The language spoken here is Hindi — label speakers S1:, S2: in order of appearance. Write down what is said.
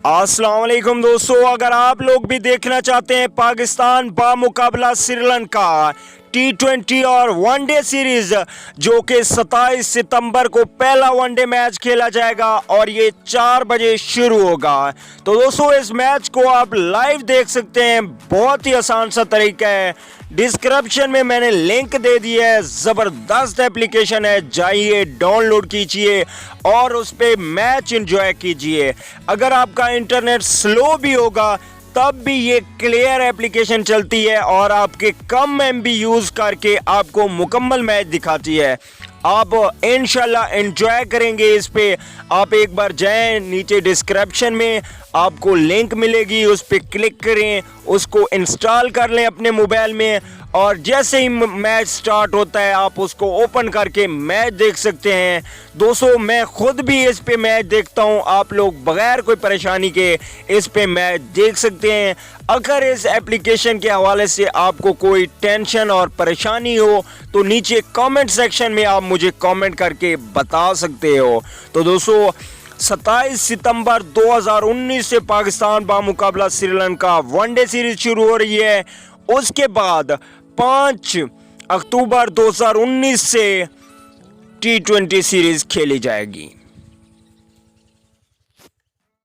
S1: अस्सलाम वालेकुम दोस्तों, अगर आप लोग भी देखना चाहते हैं पाकिस्तान बामुकाबला श्रीलंका T20 और वनडे सीरीज जो कि 27 सितंबर को पहला वनडे मैच खेला जाएगा और ये 4 बजे शुरू होगा। तो दोस्तों इस मैच को आप लाइव देख सकते हैं, बहुत ही आसान सा तरीका है। डिस्क्रिप्शन में मैंने लिंक दे दी है, ज़बरदस्त एप्लीकेशन है, जाइए डाउनलोड कीजिए और उस पर मैच एंजॉय कीजिए। अगर आपका इंटरनेट स्लो भी होगा तब भी ये क्लियर एप्लीकेशन चलती है और आपके कम MB यूज़ करके आपको मुकम्मल मैच दिखाती है। आप इंशाल्लाह एंजॉय करेंगे इस पे। आप एक बार जाएं, नीचे डिस्क्रिप्शन में आपको लिंक मिलेगी, उस पर क्लिक करें, उसको इंस्टॉल कर लें अपने मोबाइल में और जैसे ही मैच स्टार्ट होता है आप उसको ओपन करके मैच देख सकते हैं। दोस्तों मैं खुद भी इस पे मैच देखता हूं, आप लोग बगैर कोई परेशानी के इस पे मैच देख सकते हैं। अगर इस एप्लीकेशन के हवाले से आपको कोई टेंशन और परेशानी हो तो नीचे कमेंट सेक्शन में आप मुझे कमेंट करके बता सकते हो। तो दोस्तों 27 सितंबर 2019 से पाकिस्तान बामुकाबला श्रीलंका वनडे सीरीज शुरू हो रही है। उसके बाद 5 अक्टूबर 2019 से T20 सीरीज खेली जाएगी।